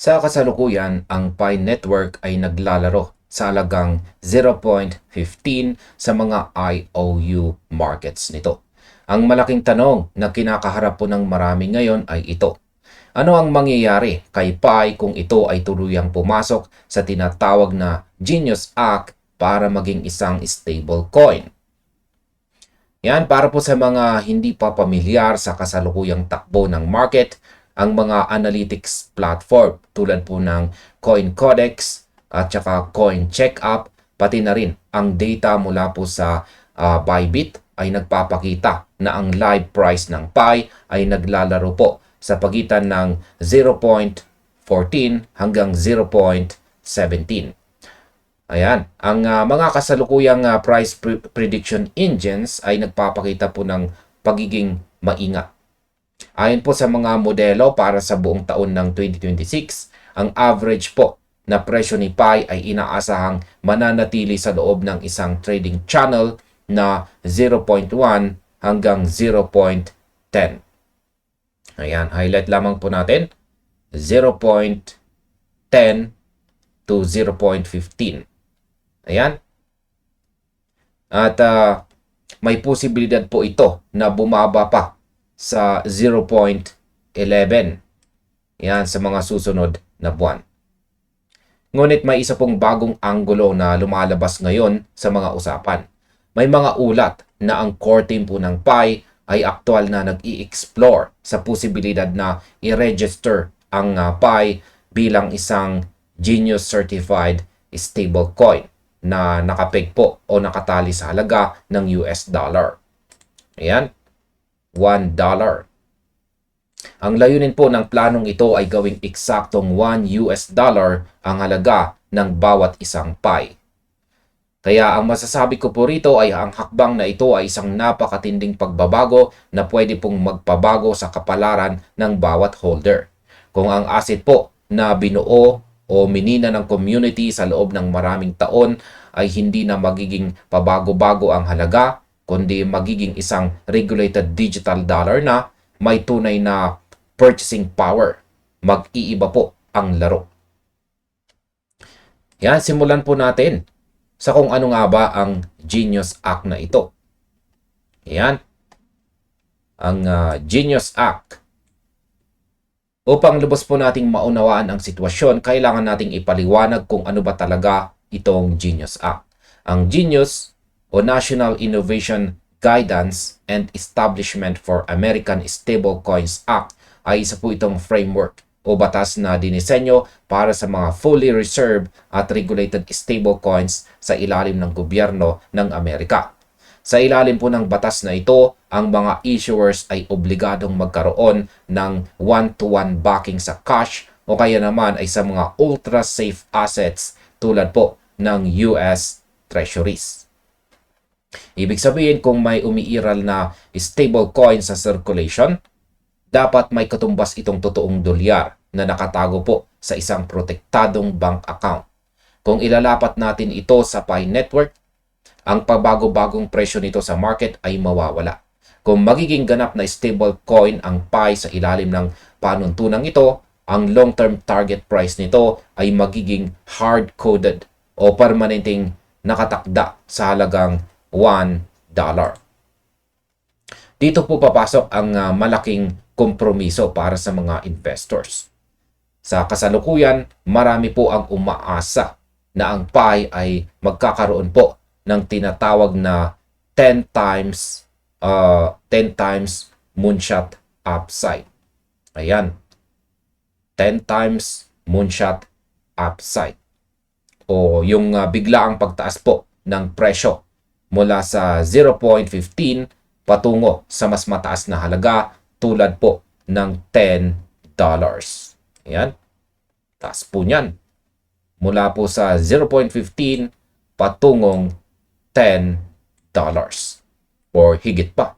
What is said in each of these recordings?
Sa kasalukuyan, ang Pi Network ay naglalaro sa halagang 0.15 sa mga IOU markets nito. Ang malaking tanong na kinakaharap po ng marami ngayon ay ito. Ano ang mangyayari kay Pi kung ito ay tuluyang pumasok sa tinatawag na Genius Act para maging isang stable coin? Yan, para po sa mga hindi pa pamilyar sa kasalukuyang takbo ng market, ang mga analytics platform tulad po ng CoinCodex at saka CoinCheckup, pati na rin ang data mula po sa Bybit ay nagpapakita na ang live price ng Pi ay naglalaro po sa pagitan ng 0.14 hanggang 0.17. Ayan, ang mga kasalukuyang price prediction engines ay nagpapakita po ng pagiging maingat. Ayon po sa mga modelo para sa buong taon ng 2026, ang average po na presyo ni Pi ay inaasahang mananatili sa loob ng isang trading channel na 0.1 hanggang 0.10. Ayan, highlight lamang po natin 0.10 to 0.15. Ayan. At may posibilidad po ito na bumaba pa sa 0.11. Yan sa mga susunod na buwan. Ngunit may isa pong bagong anggulo na lumalabas ngayon sa mga usapan. May mga ulat na ang core team po ng Pi ay aktual na nag-i-explore sa posibilidad na i-register ang Pi bilang isang Genius Certified Stablecoin na nakapeg po o nakatali sa halaga ng US dollar. Ayan, $1. Ang layunin po ng planong ito ay gawing eksaktong $1 ang halaga ng bawat isang Pi. Kaya ang masasabi ko po rito ay ang hakbang na ito ay isang napakatinding pagbabago na pwede pong magpabago sa kapalaran ng bawat holder. Kung ang asset po na binuo o minina ng community sa loob ng maraming taon ay hindi na magiging pabago-bago ang halaga, kundi magiging isang regulated digital dollar na may tunay na purchasing power. Mag-iiba po ang laro. Yan, simulan po natin sa kung ano nga ba ang Genius Act na ito. Yan. Ang Genius Act. Upang lubos po nating maunawaan ang sitwasyon, kailangan nating ipaliwanag kung ano ba talaga itong Genius Act. Ang Genius o National Innovation Guidance and Establishment for American Stablecoins Act ay isa po itong framework o batas na dinisenyo para sa mga fully reserved at regulated stablecoins sa ilalim ng gobyerno ng Amerika. Sa ilalim po ng batas na ito, ang mga issuers ay obligadong magkaroon ng one-to-one backing sa cash o kaya naman ay sa mga ultra-safe assets tulad po ng US Treasuries. Ibig sabihin, kung may umiiral na stablecoin sa circulation, dapat may katumbas itong totoong dolyar na nakatago po sa isang protektadong bank account. Kung ilalapat natin ito sa Pi Network, ang pabago-bagong presyo nito sa market ay mawawala. Kung magiging ganap na stable coin ang Pi sa ilalim ng panuntunang ito, ang long-term target price nito ay magiging hard-coded o permanenteng nakatakda sa halagang $1. Dito po papasok ang malaking kompromiso para sa mga investors. Sa kasalukuyan, marami po ang umaasa na ang Pi ay magkakaroon po ng tinatawag na 10 times moonshot upside. Ayan. 10 times moonshot upside. O yung biglaang pagtaas po ng presyo mula sa 0.15 patungo sa mas mataas na halaga tulad po ng $10. Ayan. Taas po niyan. Mula po sa 0.15 patungong $10 or higit pa.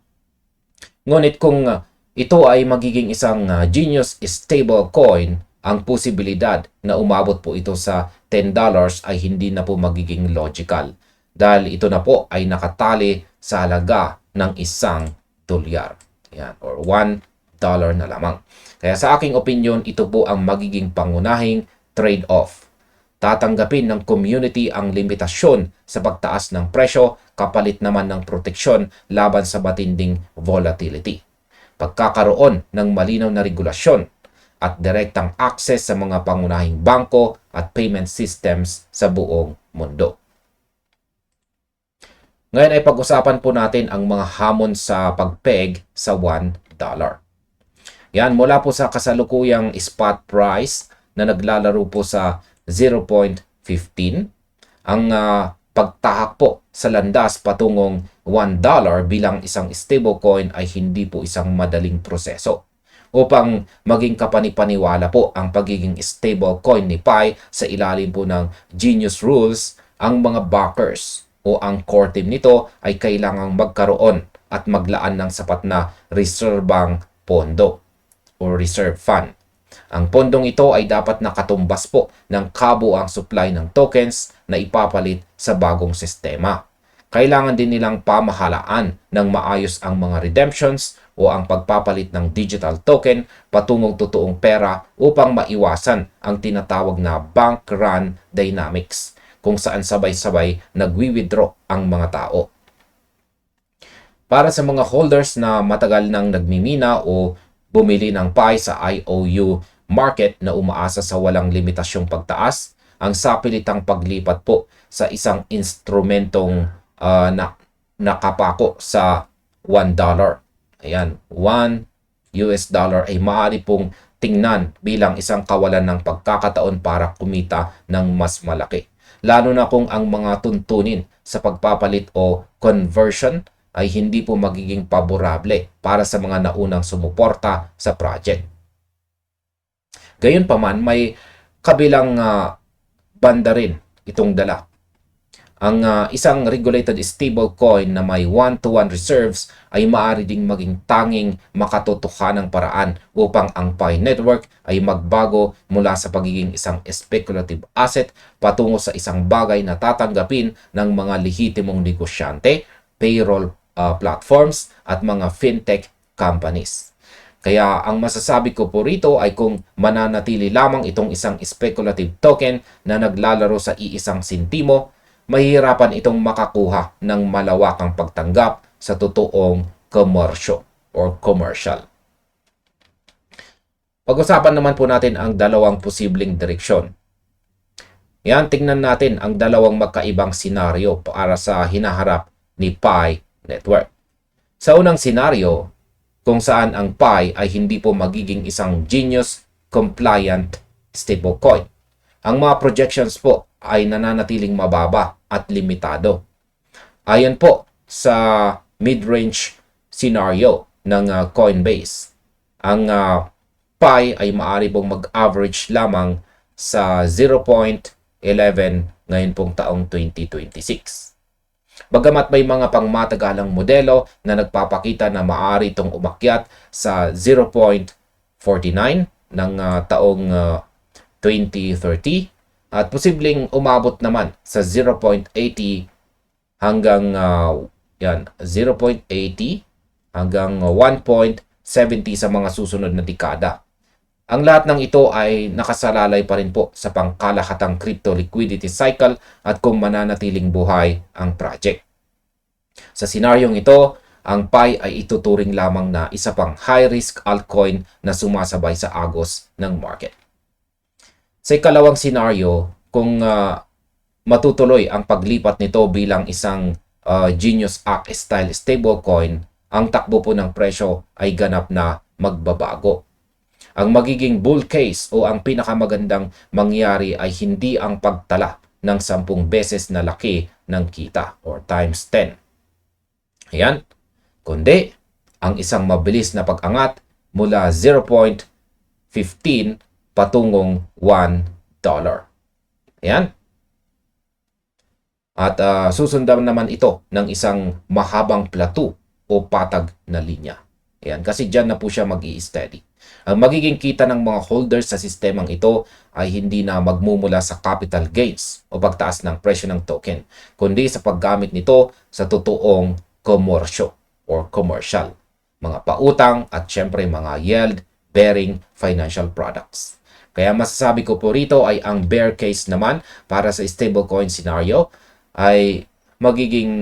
Ngunit kung ito ay magiging isang Genius stable coin, ang posibilidad na umabot po ito sa $10 ay hindi na po magiging logical dahil ito na po ay nakatali sa halaga ng $1. Yan, or $1 na lamang. Kaya sa aking opinion, ito po ang magiging pangunahing trade-off. Tatanggapin ng community ang limitasyon sa pagtaas ng presyo kapalit naman ng proteksyon laban sa matinding volatility. Pagkakaroon ng malinaw na regulasyon at direktang access sa mga pangunahing bangko at payment systems sa buong mundo. Ngayon ay pag-usapan po natin ang mga hamon sa pagpeg sa $1. Yan, mula po sa kasalukuyang spot price na naglalaro po sa 0.15, ang pagtahak po sa landas patungong $1 bilang isang stablecoin ay hindi po isang madaling proseso. Upang maging kapanipaniwala po ang pagiging stablecoin ni Pi sa ilalim po ng Genius Rules, ang mga backers o ang core team nito ay kailangang magkaroon at maglaan ng sapat na reserbang pondo o reserve fund. Ang pondong ito ay dapat nakatumbas po ng kabuuang supply ng tokens na ipapalit sa bagong sistema. Kailangan din nilang pamahalaan ng maayos ang mga redemptions o ang pagpapalit ng digital token patungong totoong pera upang maiwasan ang tinatawag na bank run dynamics, kung saan sabay-sabay nagwi-withdraw ang mga tao. Para sa mga holders na matagal nang nagmimina o bumili ng Pi sa IOU market na umaasa sa walang limitasyong pagtaas, ang sapilitang paglipat po sa isang instrumentong nakapako sa $1. Ayan, $1 ay maaari pong tingnan bilang isang kawalan ng pagkakataon para kumita ng mas malaki. Lalo na kung ang mga tuntunin sa pagpapalit o conversion ay hindi po magiging paborable para sa mga naunang sumuporta sa project. Gayunpaman, may kabilang banda rin itong dala. Ang isang regulated stablecoin na may 1-to-1 reserves ay maaari ding maging tanging makatotohanang paraan upang ang Pi network ay magbago mula sa pagiging isang speculative asset patungo sa isang bagay na tatanggapin ng mga lehitimong negosyante, payroll platforms at mga fintech companies. Kaya ang masasabi ko po rito ay kung mananatili lamang itong isang speculative token na naglalaro sa iisang sentimo, mahihirapan itong makakuha ng malawakang pagtanggap sa totoong komersyo or commercial. Pag-usapan naman po natin ang dalawang posibleng direksyon. Yan, tingnan natin ang dalawang magkaibang senaryo para sa hinaharap ni Pi network. Sa unang senaryo, kung saan ang Pi ay hindi po magiging isang Genius compliant stablecoin. Ang mga projections po ay nananatiling mababa at limitado. Ayon po sa mid-range scenario ng Coinbase, ang Pi ay maaari pong mag-average lamang sa 0.11 ngayon pong taong 2026. Bagamat may mga pangmatagalang modelo na nagpapakita na maaari itong umakyat sa 0.49 ng taong 2030 at posibleng umabot naman sa 0.80 hanggang 0.80 hanggang 1.70 sa mga susunod na dekada. Ang lahat ng ito ay nakasalalay pa rin po sa pangkalahatang crypto liquidity cycle at kung mananatiling buhay ang project. Sa senaryong ito, ang Pi ay ituturing lamang na isa pang high-risk altcoin na sumasabay sa agos ng market. Sa ikalawang senaryo, kung matutuloy ang paglipat nito bilang isang Genius Act style stablecoin, ang takbo po ng presyo ay ganap na magbabago. Ang magiging bull case o ang pinakamagandang mangyari ay hindi ang pagtala ng 10 beses na laki ng kita or times 10. Ayan. Kundi ang isang mabilis na pag-angat mula 0.15 patungong $1. Ayan. At susundan naman ito ng isang mahabang plateau o patag na linya. Ayan, kasi dyan na po siya mag-i-steady. Ang magiging kita ng mga holders sa sistemang ito ay hindi na magmumula sa capital gains o pagtaas ng presyo ng token, kundi sa paggamit nito sa totoong komersyo or commercial, mga pautang at syempre mga yield bearing financial products. Kaya masasabi ko po rito ay ang bear case naman para sa stablecoin scenario ay magiging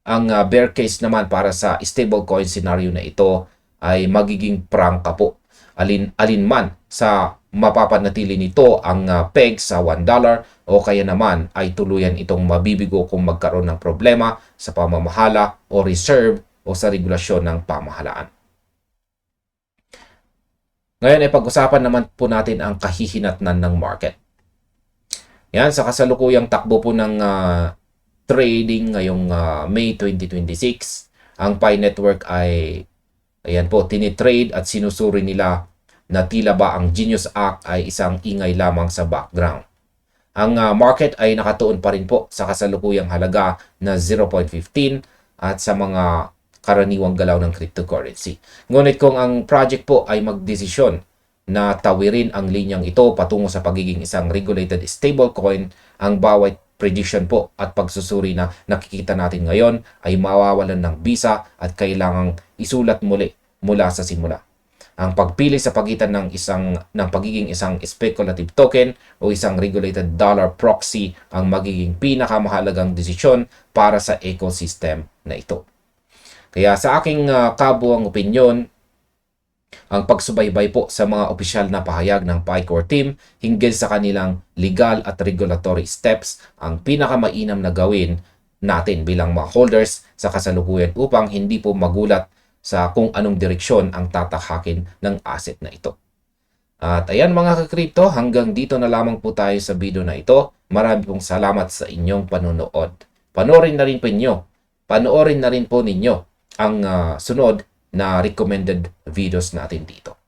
ang bear case naman para sa stablecoin scenario na ito ay magiging prangka po. Alinman sa mapapanatili nito ang peg sa $1 o kaya naman ay tuluyan itong mabibigo kung magkaroon ng problema sa pamamahala o reserve o sa regulasyon ng pamahalaan. Ngayon ay pag-usapan naman po natin ang kahihinatnan ng market. Yan, sa kasalukuyang takbo po ng trading ngayong May 2026, ang Pi Network ay tinitrade at sinusuri nila na tila ba ang Genius Act ay isang ingay lamang sa background. Ang market ay nakatuon pa rin po sa kasalukuyang halaga na 0.15 at sa mga karaniwang galaw ng cryptocurrency. Ngunit kung ang project po ay magdesisyon na tawirin ang linyang ito patungo sa pagiging isang regulated stablecoin, ang bawat prediction po at pagsusuri na nakikita natin ngayon ay mawawalan ng bisa at kailangang isulat muli mula sa simula. Ang pagpili sa pagitan ng pagiging isang speculative token o isang regulated dollar proxy ang magiging pinakamahalagang desisyon para sa ecosystem na ito. Kaya sa aking kabuang opinyon, ang pagsubaybay po sa mga opisyal na pahayag ng PiCore team hinggil sa kanilang legal at regulatory steps ang pinakamainam na gawin natin bilang mga holders sa kasalukuyan upang hindi po magulat sa kung anong direksyon ang tatahakin ng asset na ito. At ayan mga ka-crypto, hanggang dito na lamang po tayo sa video na ito. Marami pong salamat sa inyong panonood. Panoorin na rin po ninyo ang sunod na recommended videos natin dito.